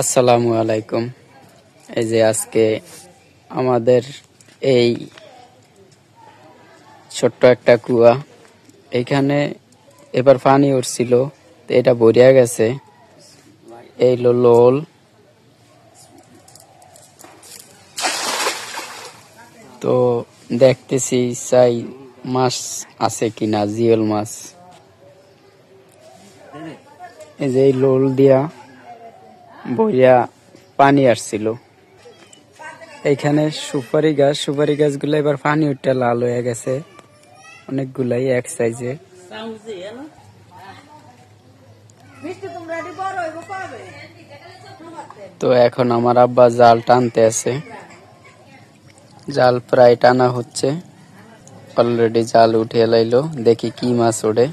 আসসালামু আলাইকুম। এই যে আজকে আমাদের এই ছোট্ট একটা কুয়া, এখানে এবার পানি উঠছিল, তো এটা ভরিয়া গেছে। এই লোল, তো দেখতেছি চাই মাছ আছে কিনা, জিওল মাছ। এই যে এই লোল দিয়া ভরিয়া পানি আসছিল। এইখানে সুপারি গাছগুলো এবার পানি উঠে লাল হয়ে গেছে, অনেকগুলাই এক সাইজে। তো এখন আমার আব্বা জাল টানতে আছে, জাল প্রায় টানা হচ্ছে, অলরেডি জাল উঠিয়ে লাইলো। দেখি কি মাছ ওঠে।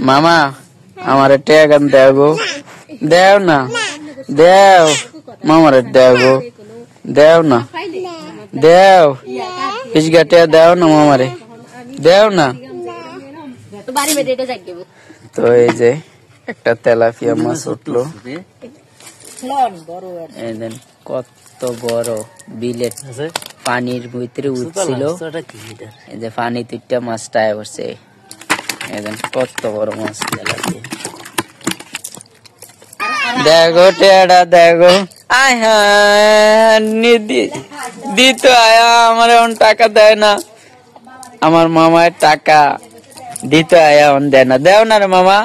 মামা আমারে টেগান দেও গো, দেও না, দেও মামারে দেও গো, দেও না, দেও পিসগাটে দেও না মামারে, দেও না। তো এই যে একটা তেলাপিয়া মাছ উঠলো, কত বড় বিলেট পানির ভিতরে উঠছিল। এই যে পানি তিনটা মাছটা পড়ছে, কত বড় মাছ তেলাপিয়া। দেখো টেডা, দেখো আয় হ্যাঁ দিত আয়া আমার এখন টাকা দেয় না, আমার মামার টাকা দিতে আয়া এখন দেয় না। দেও না রে মামা,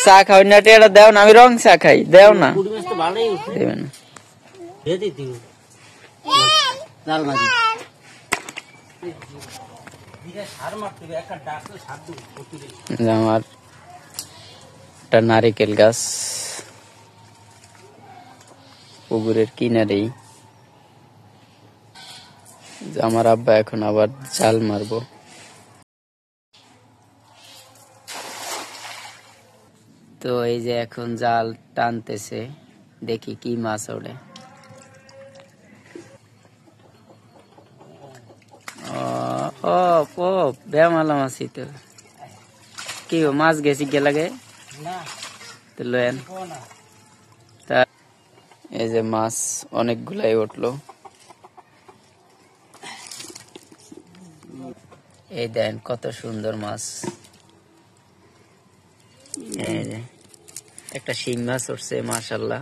চা খাও না, টেডা দেও না, আমি রং চা খাই, দেও না, দেবে না। আমার একটা নারিকেল গাছ পুকুরের কিনারেই, আমার আব্বা এখন আবার জাল মারবো। তো এই যে এখন জাল টানতেছে, দেখি কি মাছ ওঠে। ও বেমালা মাছি তো কি মাছ গেছি গে লাগে তো লয়েন। তা এই যে মাছ অনেকগুলাই উঠলো, এই দেন কত সুন্দর মাছ। এই যে একটা শিং মাছ উঠছে, মাশাআল্লাহ।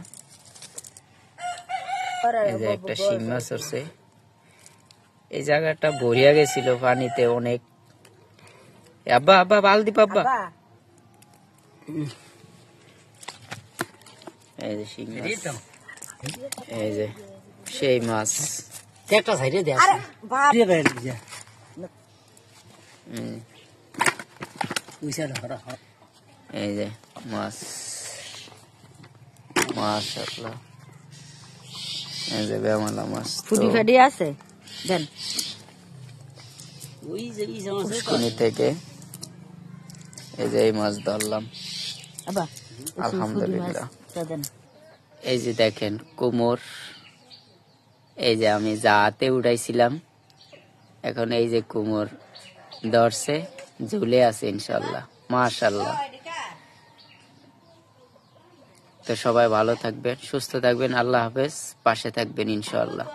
এই যে একটা শিং মাছ উঠছে। এই জায়গাটা ভরিয়া গেছিল পানিতে অনেক। আব্বা আব্বা বালদি পাব্বা, এই যে শিং মাছ, এই যে সেই মাছ একটা সাইডে দেয়া আছে। এই যে মাছ, মাশাআল্লাহ। এই যে বেমালা মাছ ফুটি ফাটি আছে দেন ওই যে পুষ্করণী থেকে। এই যে এই মাছ ধরলাম, আলহামদুলিল্লাহ। এই যে দেখেন কুমোর, এই যে আমি জাতে উঠাইছিলাম, এখন এই যে কুমোর ধরছে, ঝুলে আছে ইনশাল্লাহ, মাশাআল্লাহ। তো সবাই ভালো থাকবেন, সুস্থ থাকবেন, আল্লাহ হাফেজ, পাশে থাকবেন ইনশাআল্লাহ।